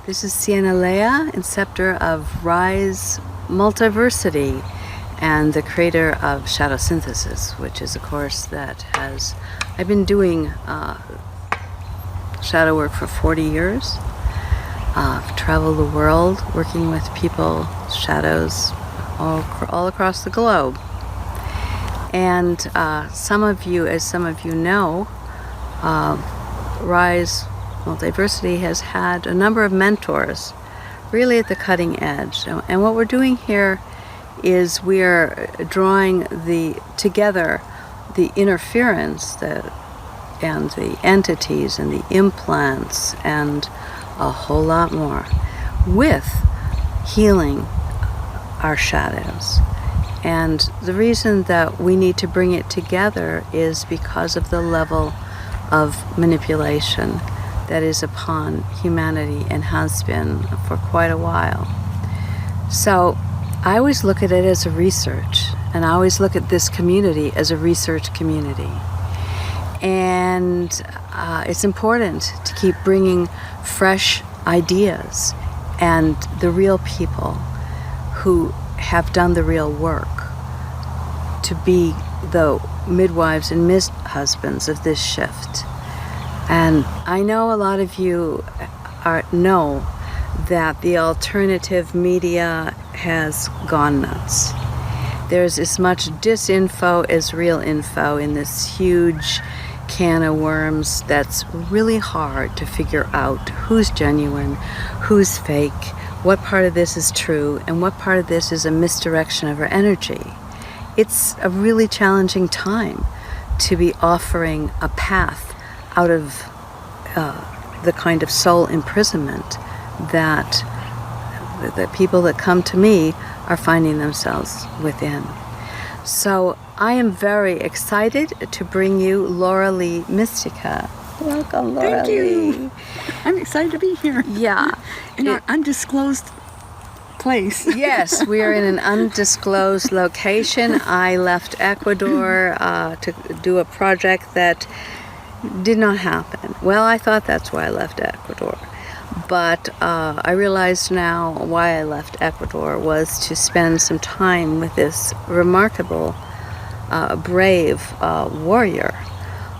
This is Sienna Lea, inceptor of Rise Multiversity and the creator of Shadow Synthesis, which is a course that I've been doing shadow work for 40 years. I've traveled the world working with people, shadows, all across the globe. And some of you know, Rise Multiversity has had a number of mentors really at the cutting edge. And what we're doing here is we are drawing together the interference and the entities and the implants and a whole lot more with healing our shadows. And the reason that we need to bring it together is because of the level of manipulation that is upon humanity and has been for quite a while. So I always look at it as a research, and I always look at this community as a research community. And it's important to keep bringing fresh ideas and the real people who have done the real work to be the midwives and husbands of this shift. And I know a lot of you know that the alternative media has gone nuts. There's as much disinfo as real info in this huge can of worms that's really hard to figure out who's genuine, who's fake, what part of this is true, and what part of this is a misdirection of our energy. It's a really challenging time to be offering a path out of the kind of soul imprisonment that the people that come to me are finding themselves within. So I am very excited to bring you Laura Lee Mistycah. Welcome, Laura Thank you. Lee. I'm excited to be here. Yeah. In our undisclosed place. Yes, we are in an undisclosed location. I left Ecuador to do a project that did not happen. Well, I thought that's why I left Ecuador. But I realize now why I left Ecuador was to spend some time with this remarkable, brave warrior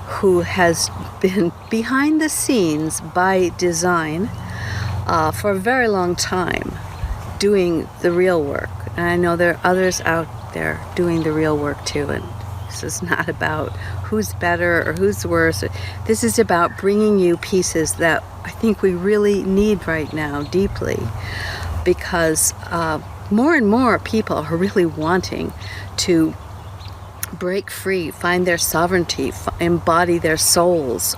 who has been behind the scenes by design for a very long time doing the real work. And I know there are others out there doing the real work too. And this is not about who's better or who's worse. This is about bringing you pieces that I think we really need right now deeply, because more and more people are really wanting to break free, find their sovereignty, embody their souls,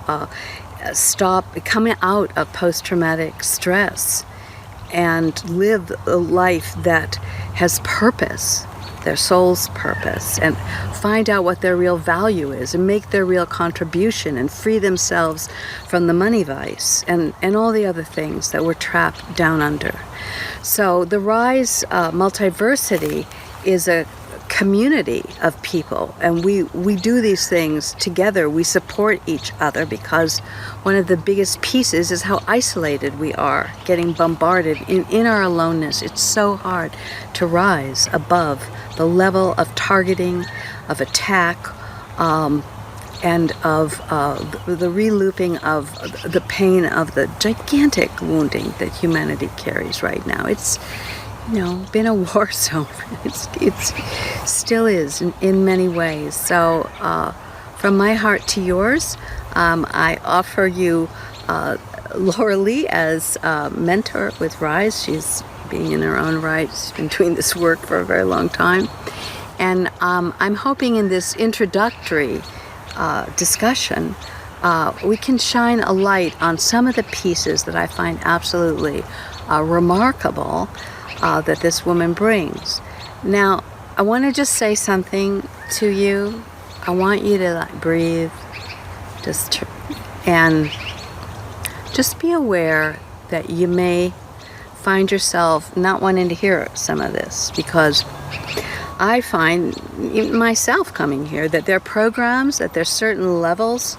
stop coming out of post-traumatic stress and live a life that has purpose, their soul's purpose, and find out what their real value is and make their real contribution and free themselves from the money vice and all the other things that we're trapped down under. So the Rise Multiversity is a community of people, and we do these things together. We support each other, because one of the biggest pieces is how isolated we are, getting bombarded in our aloneness. It's so hard to rise above the level of targeting, of attack, and of the relooping of the pain of the gigantic wounding that humanity carries right now. It's been a war zone. It's still is in many ways. So from my heart to yours, I offer you Laura Lee as mentor with Rise. She's being in her own right. She's been doing this work for a very long time. And I'm hoping in this introductory discussion, we can shine a light on some of the pieces that I find absolutely remarkable that this woman brings. Now, I want to just say something to you. I want you to breathe, and just be aware that you may find yourself not wanting to hear some of this, because I find myself coming here that there are programs, that there's certain levels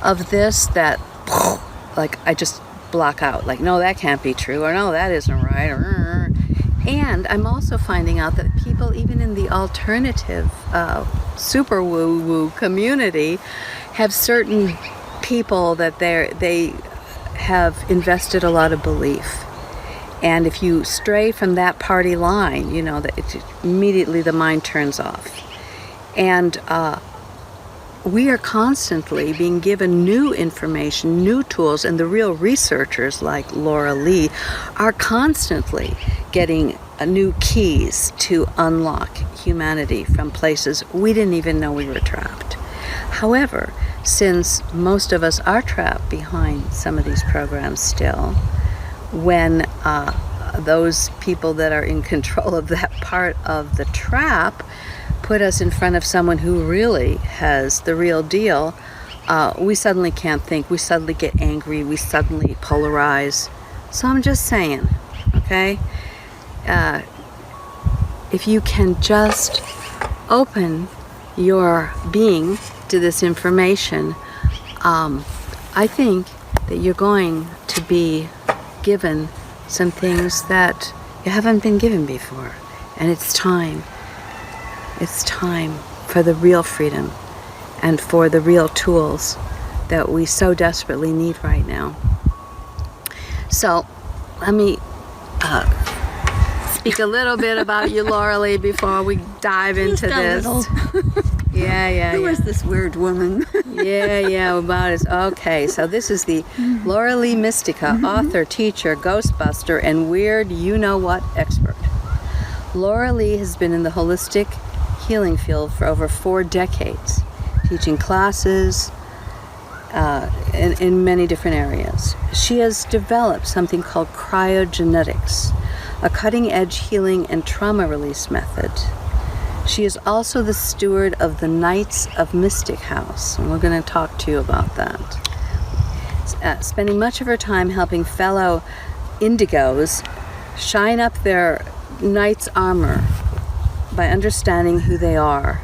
of this that, like, I just block out, like, no, that can't be true, or no, that isn't right, or... And I'm also finding out that people, even in the alternative super woo-woo community, have certain people that they have invested a lot of belief. And if you stray from that party line, you know, that immediately the mind turns off. And we are constantly being given new information, new tools, and the real researchers like Laura Lee are constantly getting new keys to unlock humanity from places we didn't even know we were trapped. However, since most of us are trapped behind some of these programs still, when those people that are in control of that part of the trap put us in front of someone who really has the real deal, we suddenly can't think, we suddenly get angry, we suddenly polarize. So I'm just saying, okay, if you can just open your being to this information, I think that you're going to be given some things that you haven't been given before. And it's time. It's time for the real freedom and for the real tools that we so desperately need right now. So let me speak a little bit about you, Laura Lee, before we dive into this. Yeah. Who is this weird woman? Yeah, about it. Okay, so this is the Laura Lee Mistycah, author, teacher, ghostbuster, and weird you-know-what expert. Laura Lee has been in the holistic healing field for over 4 decades, teaching classes in many different areas. She has developed something called Kryahgenetics, a cutting-edge healing and trauma release method. She is also the steward of the Knights of Mystic House, and we're going to talk to you about that. Spending much of her time helping fellow indigos shine up their knight's armor by understanding who they are,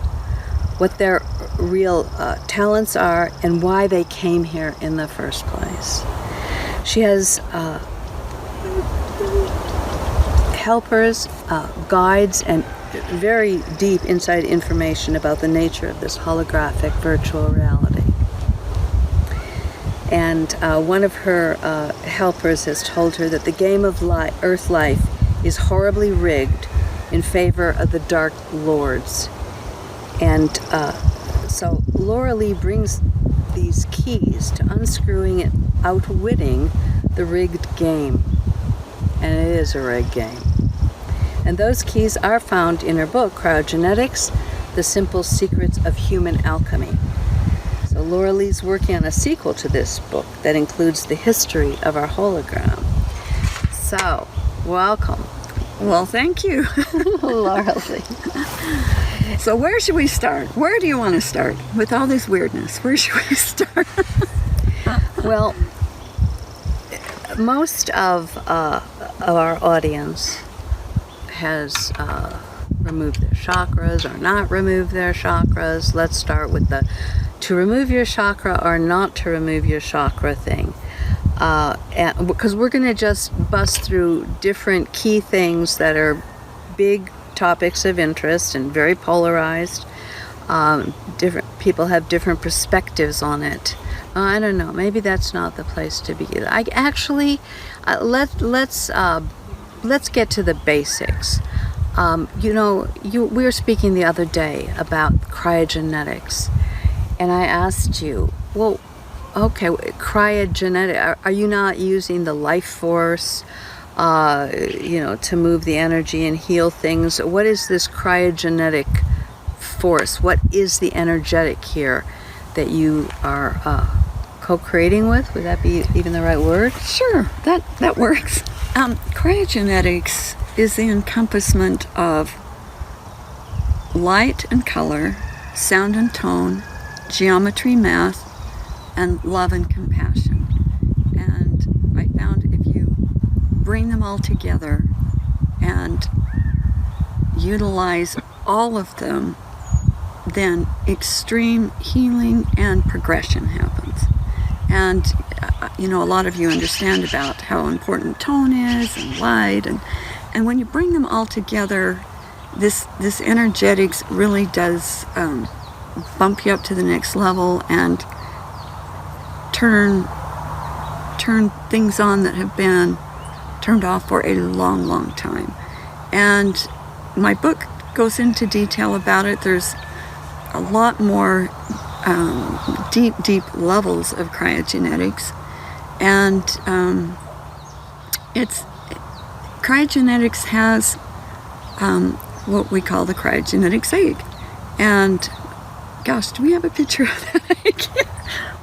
what their real talents are, and why they came here in the first place. She has helpers, guides, and very deep inside information about the nature of this holographic virtual reality. And one of her helpers has told her that the game of Earth life is horribly rigged in favor of the Dark Lords. And so Laura Lee brings these keys to unscrewing and outwitting the rigged game. And it is a rigged game. And those keys are found in her book, Kryahgenetics, The Simple Secrets of Human Alchemy. So Laura Lee's working on a sequel to this book that includes the history of our hologram. So, welcome. Well, thank you. Laura Lee. So where should we start? Where do you want to start with all this weirdness? Where should we start? Well, most of our audience has removed their chakras or not removed their chakras. Let's start with the to remove your chakra or not to remove your chakra thing. Because we're going to just bust through different key things that are big topics of interest and very polarized. Different people have different perspectives on it. I don't know. Maybe that's not the place to begin. Let's get to the basics. We were speaking the other day about Kryahgenetics, and I asked you, well, okay, Kryogenetic, are you not using the life force, to move the energy and heal things? What is this cryogenetic force? What is the energetic here that you are co-creating with? Would that be even the right word? Sure, that works. Kryogenetics is the encompassment of light and color, sound and tone, geometry, math, and love and compassion. And I found if you bring them all together and utilize all of them, then extreme healing and progression happens. And, a lot of you understand about how important tone is and light. And when you bring them all together, this energetics really does bump you up to the next level and turn things on that have been turned off for a long, long time. And my book goes into detail about it. There's a lot more deep levels of cryogenetics, and cryogenetics has what we call the cryogenetics egg. And gosh, do we have a picture of that egg?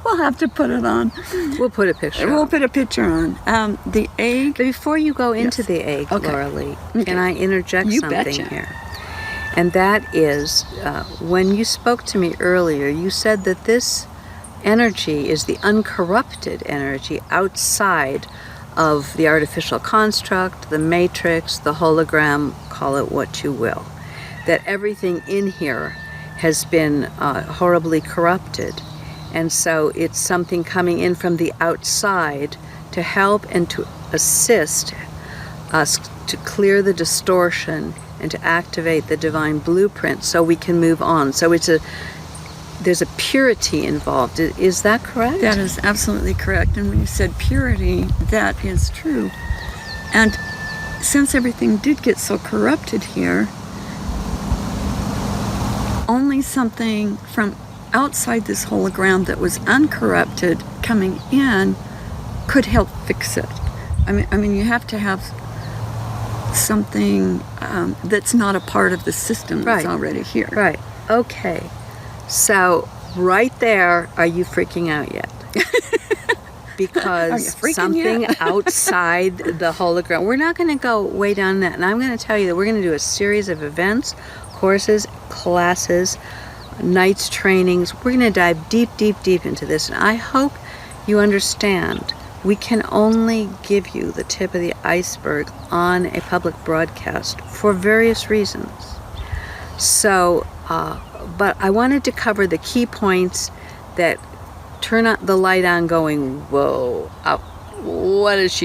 We'll have to put it on. We'll put a picture We'll put a picture on. The egg. But before you go into Yes. the egg, Okay. Laura Lee, Okay. can I interject You something betcha. here? And that is, when you spoke to me earlier, you said that this energy is the uncorrupted energy outside of the artificial construct, the matrix, the hologram, call it what you will. That everything in here has been horribly corrupted. And so it's something coming in from the outside to help and to assist us to clear the distortion and to activate the divine blueprint so we can move on. So there's a purity involved. Is that correct? That is absolutely correct. And when you said purity, that is true. And since everything did get so corrupted here, only something from outside this hologram that was uncorrupted coming in could help fix it. I mean, you have to have something that's not a part of the system that's Right. already here. Right. Okay. So right there, are you freaking out yet? Because Are you freaking something yet? outside the hologram. We're not going to go way down that. And I'm going to tell you that we're going to do a series of events, courses, classes, nights, trainings. We're going to dive deep into this. And I hope you understand we can only give you the tip of the iceberg on a public broadcast for various reasons. So, but I wanted to cover the key points that turn the light on going, whoa, what is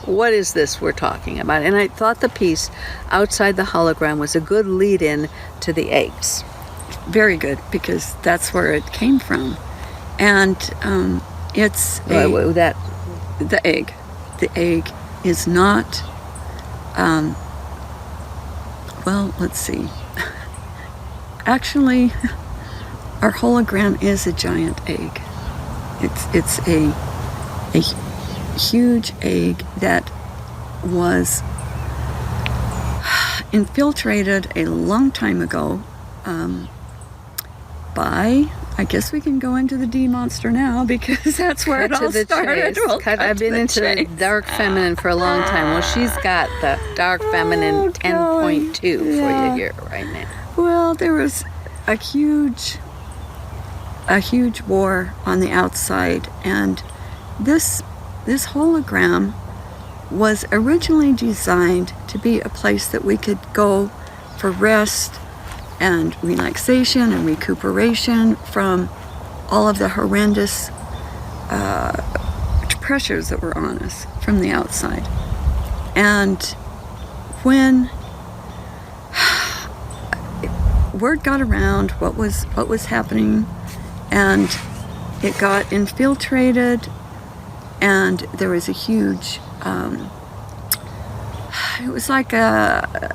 what is this we're talking about? And I thought the piece outside the hologram was a good lead-in to the eggs. Very good, because that's where it came from. And it's That the egg. The egg is not, well, let's see. Actually, our hologram is a giant egg. It's a huge egg that was infiltrated a long time ago by, I guess we can go into the D monster now, because that's where it all started. We'll cut I've to been the into the chase. dark feminine for a long time. Well, she's got the dark feminine 10.2 for you here right now. Well, there was a huge war on the outside, and this hologram was originally designed to be a place that we could go for rest and relaxation and recuperation from all of the horrendous pressures that were on us from the outside. And when word got around what was happening, and it got infiltrated, and there was a huge it was like a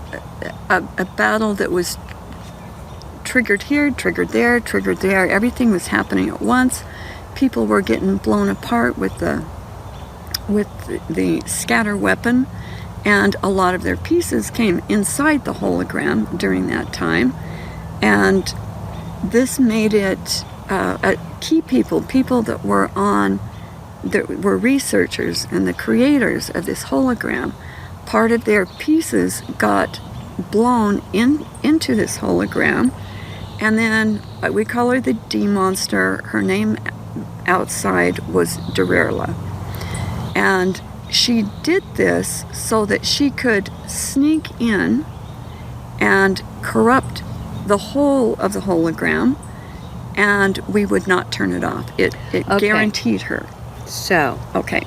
battle that was triggered here, triggered there, triggered there. Everything was happening at once. People were getting blown apart with the scatter weapon, and a lot of their pieces came inside the hologram during that time. And this made it key people that were researchers and the creators of this hologram. Part of their pieces got blown into this hologram, and then we call her the D monster. Her name outside was Durerla, and she did this so that she could sneak in and corrupt the whole of the hologram, and we would not turn it off. It Okay. guaranteed her. So, Okay.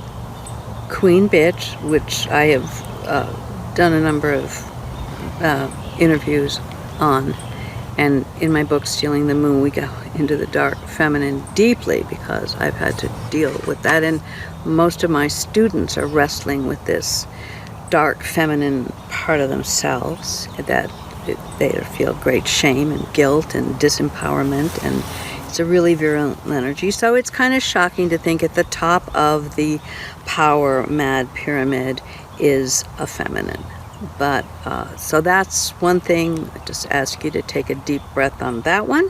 Queen Bitch, which I have done a number of interviews on, and in my book, Stealing the Moon, we go into the dark feminine deeply because I've had to deal with that, and most of my students are wrestling with this dark feminine part of themselves that they feel great shame and guilt and disempowerment, and it's a really virulent energy. So it's kind of shocking to think at the top of the power mad pyramid is a feminine. But so that's one thing. I just ask you to take a deep breath on that one.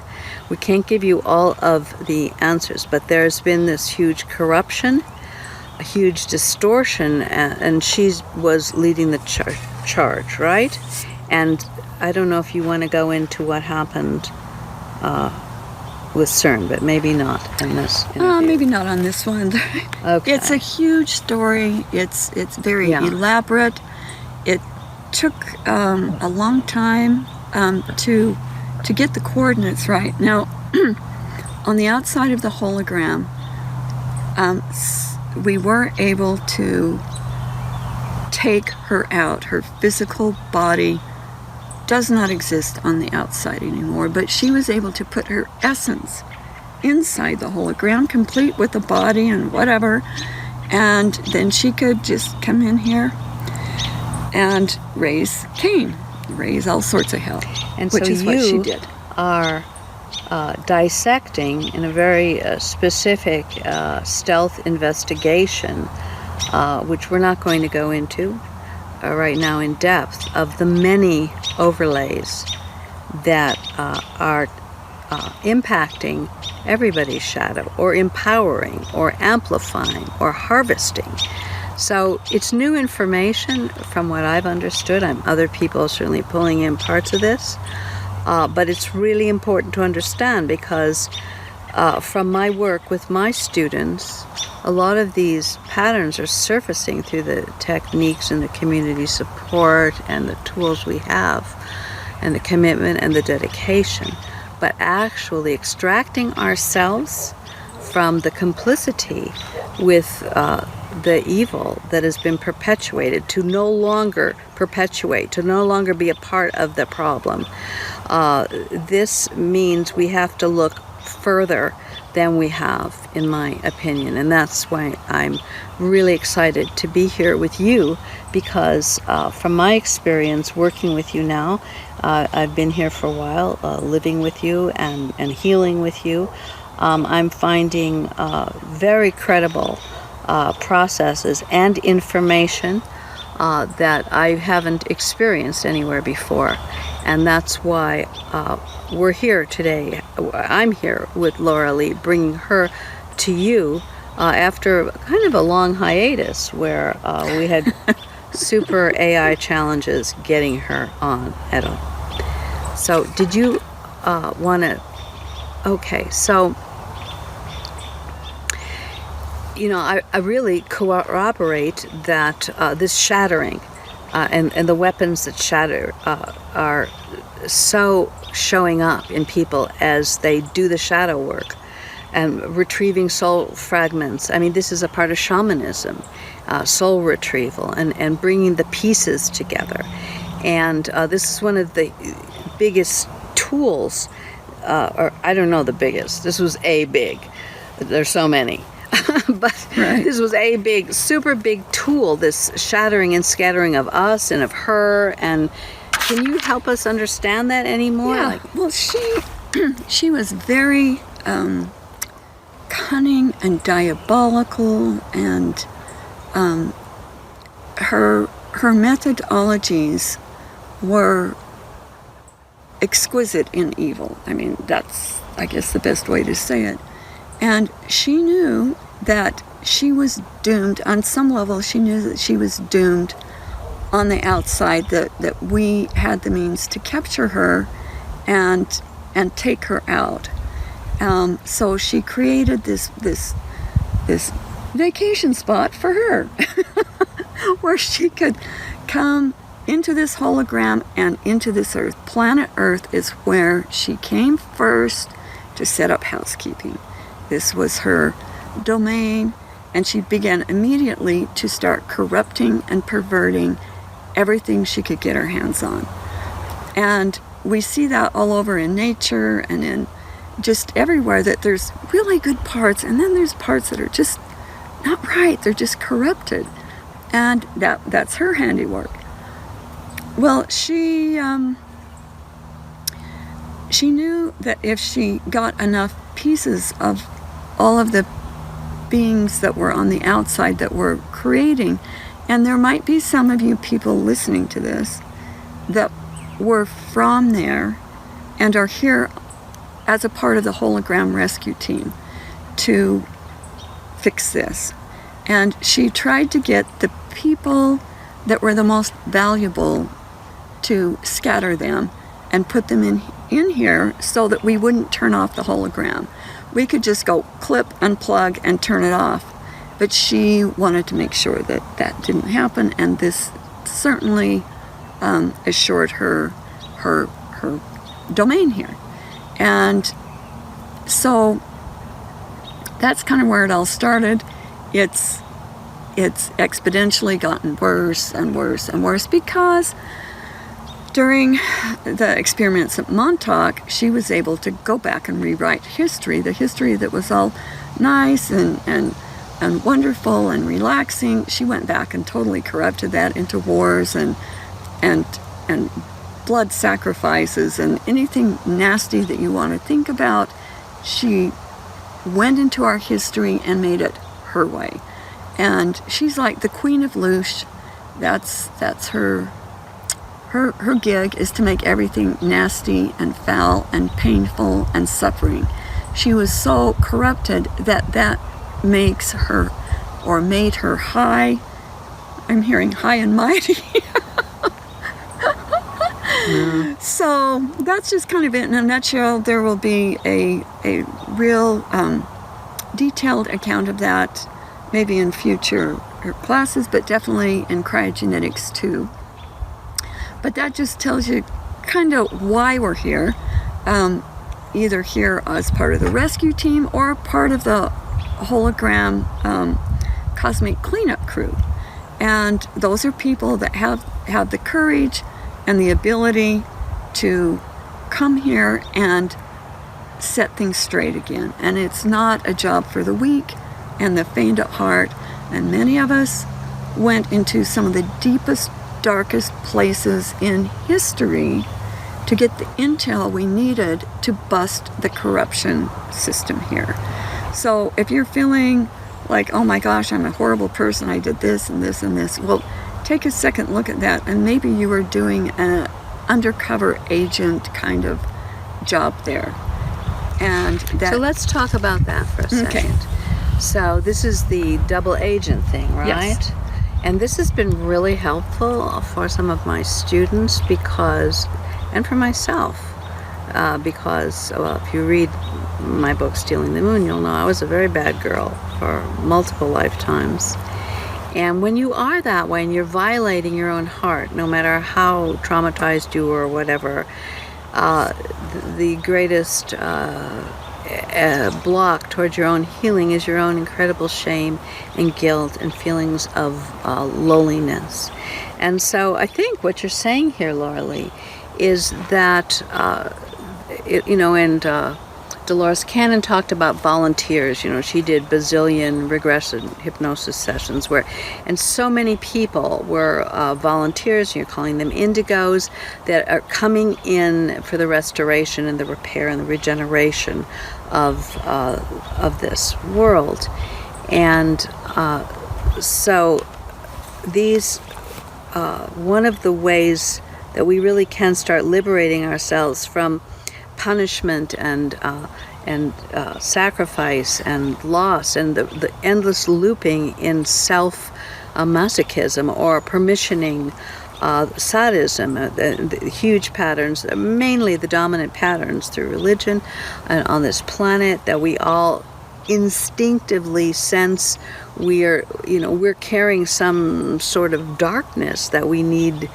We can't give you all of the answers, but there's been this huge corruption, a huge distortion, and she was leading the charge, right? And I don't know if you want to go into what happened with CERN, but maybe not in this interview. Maybe not on this one. Okay. It's a huge story. It's very elaborate. It took a long time to get the coordinates right. Now, on the outside of the hologram, we were able to take her out. Her physical body does not exist on the outside anymore, but she was able to put her essence inside the hologram, complete with the body and whatever, and then she could just come in here and raise Cain, raise all sorts of hell, and which so is what she did. Are dissecting in a very specific stealth investigation, which we're not going to go into right now in depth, of the many overlays that are impacting everybody's shadow, or empowering, or amplifying, or harvesting. So it's new information from what I've understood. Other people are certainly pulling in parts of this, but it's really important to understand because from my work with my students, a lot of these patterns are surfacing through the techniques and the community support and the tools we have and the commitment and the dedication, but actually extracting ourselves from the complicity with the evil that has been perpetuated, to no longer perpetuate, to no longer be a part of the problem. This means we have to look further than we have, in my opinion, and that's why I'm really excited to be here with you, because from my experience working with you now, I've been here for a while, living with you and healing with you. I'm finding very credible processes and information that I haven't experienced anywhere before. And that's why we're here today. I'm here with Laura Lee, bringing her to you after kind of a long hiatus where we had super AI challenges getting her on at all. So did you want to... Okay, so... You know, I really corroborate that this shattering and the weapons that shatter are so showing up in people as they do the shadow work and retrieving soul fragments. I mean, this is a part of shamanism, soul retrieval, and bringing the pieces together. And this is one of the biggest tools, or I don't know the biggest. This was a big. There's so many. But right. This was a big, super big tool, this shattering and scattering of us and of her. And can you help us understand that anymore? Yeah. Well, she was very cunning and diabolical, and her methodologies were exquisite in evil. I mean, that's, I guess, the best way to say it. And she knew that she was doomed. On some level, she knew that she was doomed on the outside, that we had the means to capture her and take her out. So she created this vacation spot for her where she could come into this hologram and into this earth. Planet Earth is where she came first to set up housekeeping. This was her domain, and she began immediately to start corrupting and perverting everything she could get her hands on. And we see that all over in nature and in just everywhere, that there's really good parts, and then there's parts that are just not right. They're just corrupted. And that's her handiwork. Well, she knew that if she got enough pieces of all of the beings that were on the outside that were creating, and there might be some of you people listening to this that were from there and are here as a part of the hologram rescue team to fix this. And she tried to get the people that were the most valuable to scatter them and put them in here so that we wouldn't turn off the hologram. We could just go clip, unplug, and turn it off. But she wanted to make sure that that didn't happen, and this certainly assured her domain here. And so that's kind of where it all started. It's exponentially gotten worse and worse and worse, because during the experiments at Montauk, she was able to go back and rewrite history, the history that was all nice and wonderful and relaxing. She went back and totally corrupted that into wars and blood sacrifices and anything nasty that you want to think about. She went into our history and made it her way. And she's like the Queen of Loosh. That's her gig, is to make everything nasty and foul and painful and suffering. She was so corrupted that makes her, or made her high. I'm hearing high and mighty. Yeah. So that's just kind of it in a nutshell. There will be a real detailed account of that, maybe in future classes, but definitely in Kryahgenetics too. But that just tells you kind of why we're here, either here as part of the rescue team or part of the hologram cosmic cleanup crew. And those are people that have the courage and the ability to come here and set things straight again. And it's not a job for the weak and the faint at heart. And many of us went into some of the deepest, darkest places in history to get the intel we needed to bust the corruption system here. So if you're feeling like, oh my gosh, I'm a horrible person, I did this and this and this, well, take a second look at that, and maybe you were doing an undercover agent kind of job there. And that. So let's talk about that for a second. Okay. So this is the double agent thing, right? Yes. And this has been really helpful for some of my students and for myself, because if you read my book, Stealing the Moon, you'll know I was a very bad girl for multiple lifetimes. And when you are that way and you're violating your own heart, no matter how traumatized you were or whatever, the greatest block towards your own healing is your own incredible shame and guilt and feelings of lowliness. And so I think what you're saying here, Laura Lee, is that, Dolores Cannon talked about volunteers. She did bazillion regression hypnosis sessions and so many people were volunteers. You're calling them indigos, that are coming in for the restoration and the repair and the regeneration of this world. And so these one of the ways that we really can start liberating ourselves from punishment and sacrifice and loss and the endless looping in self-masochism or permissioning sadism, the huge patterns, mainly the dominant patterns through religion and on this planet that we all instinctively sense we're carrying some sort of darkness that we need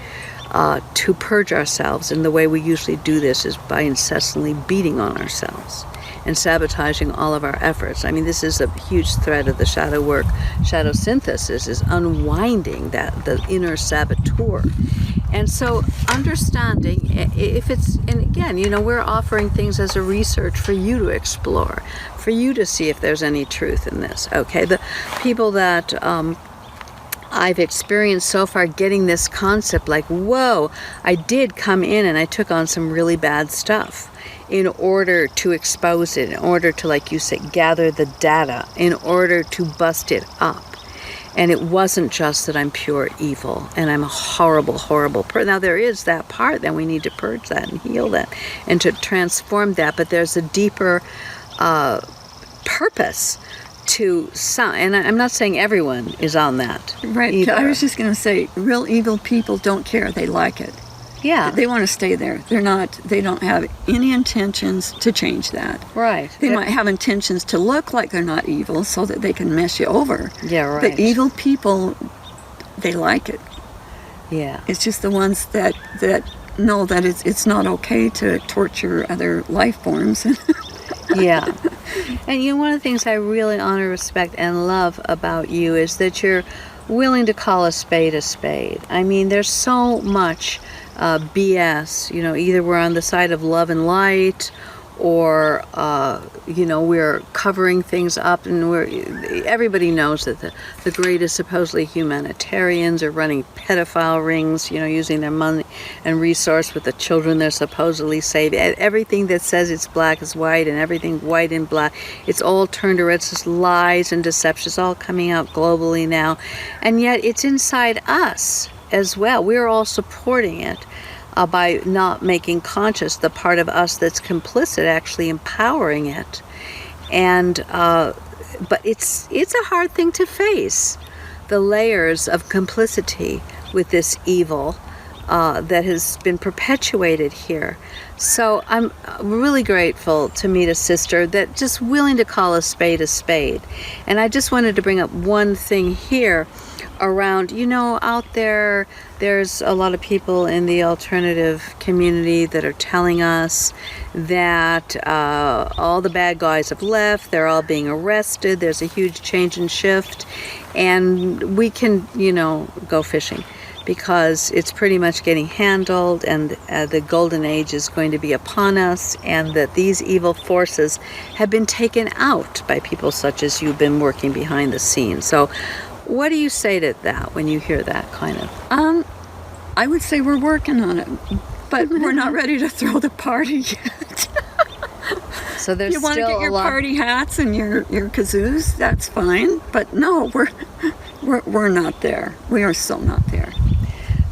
to purge ourselves, and the way we usually do this is by incessantly beating on ourselves. and sabotaging all of our efforts. I mean, this is a huge thread of the shadow work. Shadow synthesis is unwinding the inner saboteur. And so understanding if it's, and again, we're offering things as a research for you to explore, for you to see if there's any truth in this. Okay, the people that I've experienced so far getting this concept, like, whoa, I did come in and I took on some really bad stuff in order to expose it, in order to, like you say, gather the data, in order to bust it up. And it wasn't just that I'm pure evil and I'm a horrible, horrible person. Now, there is that part, then we need to purge that and heal that and to transform that. But there's a deeper purpose to some, and I'm not saying everyone is on that. Right. Either. I was just going to say, real evil people don't care. They like it. Yeah. They want to stay there. They don't have any intentions to change that. Right. They might have intentions to look like they're not evil so that they can mess you over. Yeah, right. But evil people, they like it. Yeah. It's just the ones that know that it's not okay to torture other life forms. Yeah. And one of the things I really honor, respect, and love about you is that you're willing to call a spade a spade. I mean, there's so much BS. Either we're on the side of love and light, or we're covering things up, and everybody knows that the greatest supposedly humanitarians are running pedophile rings, using their money and resource with the children they're supposedly saving. Everything that says it's black is white, and everything white and black, it's all turned to red. It's just lies and deception. It's all coming out globally now, and yet it's inside us as well. We're all supporting it. By not making conscious the part of us that's complicit, actually empowering it. And but it's a hard thing to face, the layers of complicity with this evil that has been perpetuated here. So I'm really grateful to meet a sister that just willing to call a spade a spade. And I just wanted to bring up one thing here around, out there's a lot of people in the alternative community that are telling us that all the bad guys have left, they're all being arrested, there's a huge change and shift, and we can, go fishing because it's pretty much getting handled, and the golden age is going to be upon us, and that these evil forces have been taken out by people such as you've been working behind the scenes. So what do you say to that when you hear that kind of? I would say we're working on it, but we're not ready to throw the party yet. So there's you want to get your party hats and your kazoos, that's fine. But no, we're not there. We are so not there.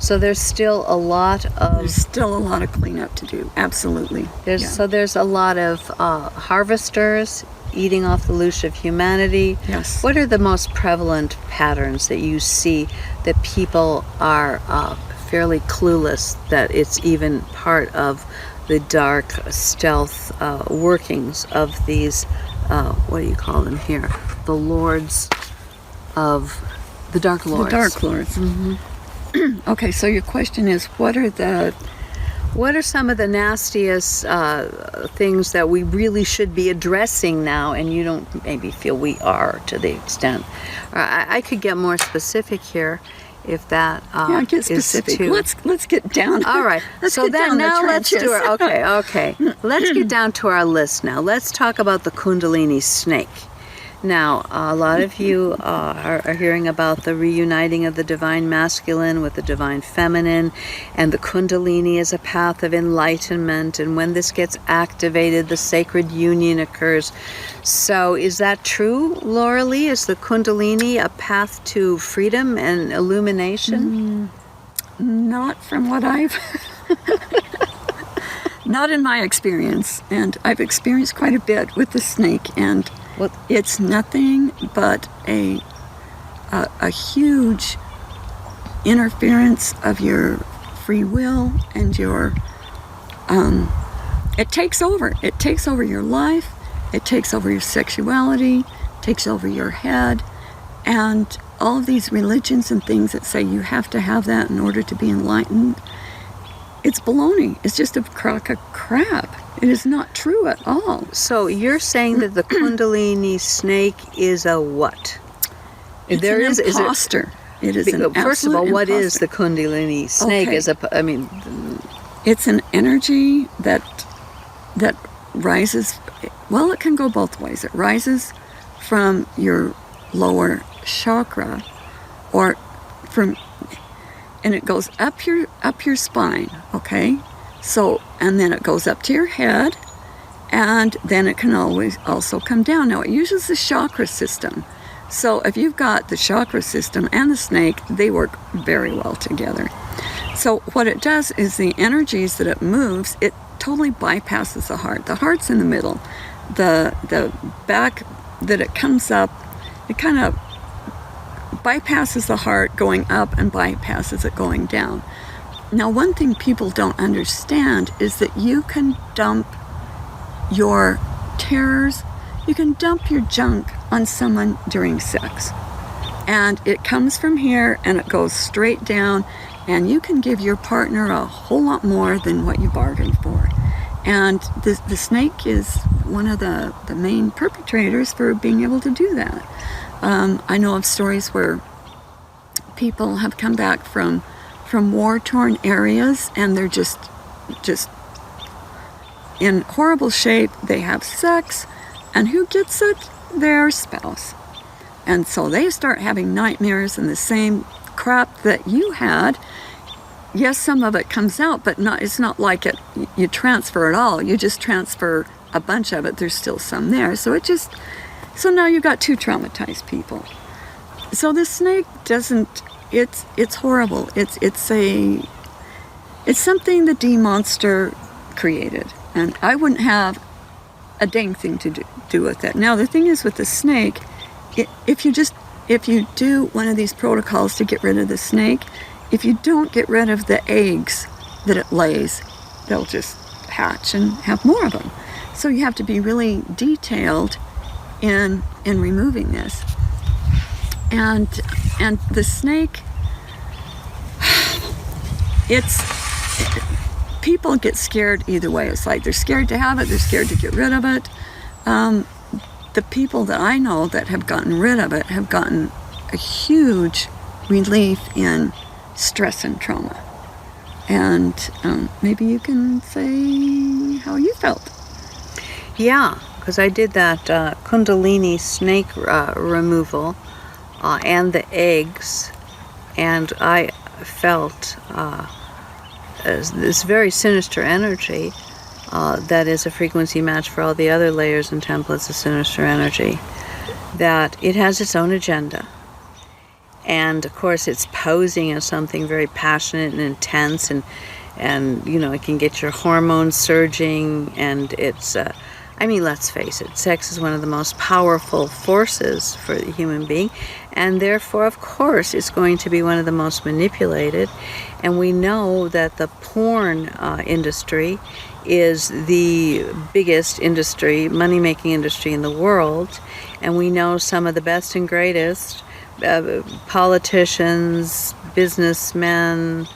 So there's still a lot of cleanup to do. Absolutely. So there's a lot of harvesters eating off the loosh of humanity. Yes. What are the most prevalent patterns that you see that people are fairly clueless that it's even part of the dark stealth workings of these, what do you call them here? The lords of the Dark Lords. The Dark Lords. Mm-hmm. Okay, so your question is, what are some of the nastiest things that we really should be addressing now, and you don't maybe feel we are to the extent? I could get more specific here, if that get specific. is too. Let's get down. All right. So then now let's do it. Okay. Let's get down to our list now. Let's talk about the Kundalini snake. Now, a lot of you are hearing about the reuniting of the divine masculine with the divine feminine, and the Kundalini is a path of enlightenment, and when this gets activated, the sacred union occurs. So is that true, Laura Lee? Is the Kundalini a path to freedom and illumination? Not from what I've... Not in my experience, and I've experienced quite a bit with the snake, and it's nothing but a huge interference of your free will and your it takes over your life, it takes over your sexuality, takes over your head, and all of these religions and things that say you have to have that in order to be enlightened, it's baloney. It's just a crock of crap. It is not true at all. So you're saying that the Kundalini snake is a what? It's an imposter. It is an First of all, absolute what is imposter. the Kundalini snake? Okay. It's an energy that rises. Well, it can go both ways. It rises from your lower chakra, and it goes up your spine. Okay, so and then it goes up to your head, and then it can always also come down. Now it uses the chakra system. So if you've got the chakra system and the snake, they work very well together. So what it does is the energies that it moves, it totally bypasses the heart. The heart's in the middle. The back that it comes up, it kind of bypasses the heart going up and bypasses it going down. Now, one thing people don't understand is that you can dump your terrors, you can dump your junk on someone during sex. And it comes from here and it goes straight down, and you can give your partner a whole lot more than what you bargained for. And the snake is one of the main perpetrators for being able to do that. I know of stories where people have come back from war-torn areas, and they're just in horrible shape. They have sex, and who gets it? Their spouse. And so they start having nightmares and the same crap that you had. Yes, some of it comes out, but it's not like you transfer it all. You just transfer a bunch of it. There's still some there. So now you've got two traumatized people. So the snake doesn't, it's horrible. It's something the D-monster created. And I wouldn't have a dang thing to do with it. Now the thing is with the snake, if you do one of these protocols to get rid of the snake, if you don't get rid of the eggs that it lays, they'll just hatch and have more of them. So you have to be really detailed in removing this. And the snake, people get scared either way. It's like they're scared to have it, they're scared to get rid of it. The people that I know that have gotten rid of it have gotten a huge relief in stress and trauma. And maybe you can say how you felt. Yeah, because I did that Kundalini snake removal and the eggs, and I felt this very sinister energy that is a frequency match for all the other layers and templates of sinister energy, that it has its own agenda. And of course it's posing as something very passionate and intense, and it can get your hormones surging, and it's let's face it, sex is one of the most powerful forces for the human being, and therefore of course it's going to be one of the most manipulated. And we know that the porn industry is the biggest industry, money-making industry in the world, and we know some of the best and greatest politicians, businessmen,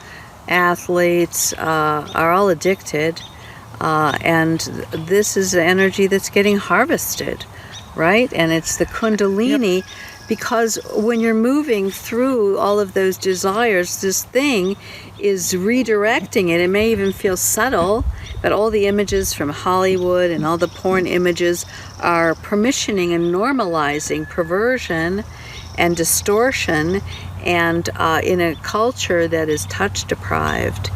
athletes are all addicted, and this is the energy that's getting harvested, right? And it's the Kundalini. Yep. Because when you're moving through all of those desires, this thing is redirecting it. It may even feel subtle, but all the images from Hollywood and all the porn images are permissioning and normalizing perversion and distortion, and in a culture that is touch deprived,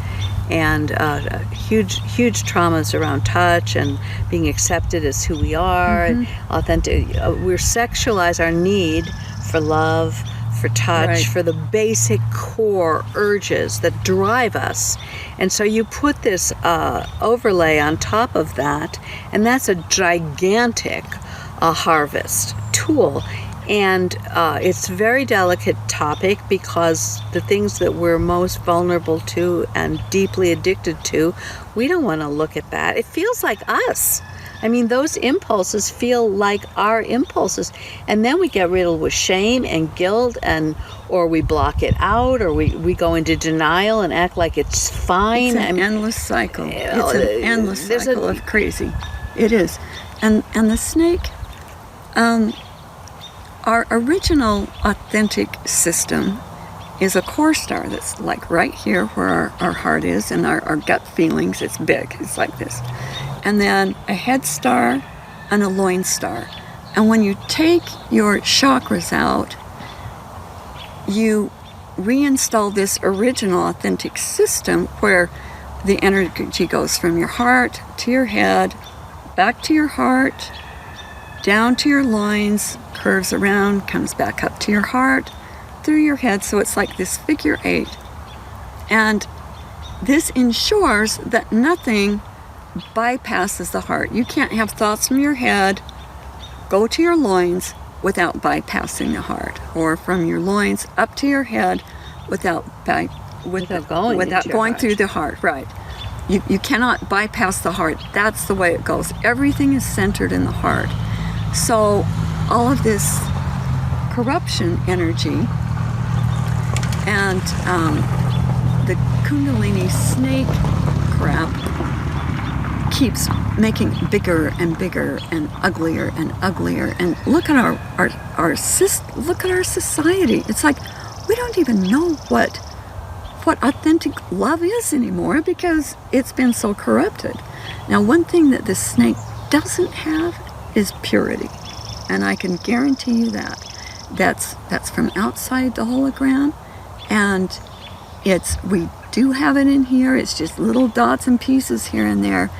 and huge traumas around touch and being accepted as who we are, and authentic. We sexualize our need for love, for touch, right, for the basic core urges that drive us. And so you put this overlay on top of that, and that's a gigantic harvest tool. And it's a very delicate topic, because the things that we're most vulnerable to and deeply addicted to, we don't want to look at that. It feels like us. I mean, those impulses feel like our impulses, and then we get riddled with shame and guilt, or we block it out, or we go into denial and act like it's fine. It's an endless cycle. It's an endless cycle of crazy. It is. And the snake, our original authentic system is a core star that's like right here where our heart is and our gut feelings. It's big. It's like this. And then a head star and a loin star. And when you take your chakras out, you reinstall this original authentic system where the energy goes from your heart to your head, back to your heart, down to your loins, curves around, comes back up to your heart, through your head. So it's like this figure 8. And this ensures that nothing bypasses the heart. You can't have thoughts from your head go to your loins without bypassing the heart, or from your loins up to your head without going through the heart. Right. You cannot bypass the heart. That's the way it goes. Everything is centered in the heart. So all of this corruption energy and the Kundalini snake crap keeps making bigger and bigger and uglier and uglier. And look at our society. It's like we don't even know what authentic love is anymore because it's been so corrupted. Now, one thing that this snake doesn't have is purity, and I can guarantee you that's from outside the hologram, and we do have it in here. It's just little dots and pieces here and there,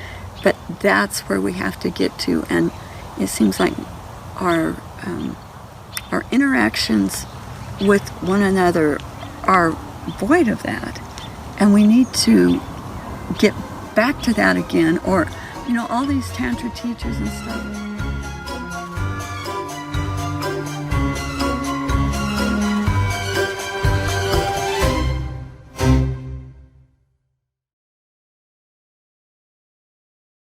but that's where we have to get to. And it seems like our interactions with one another are void of that, and we need to get back to that again. Or all these tantra teachers and stuff,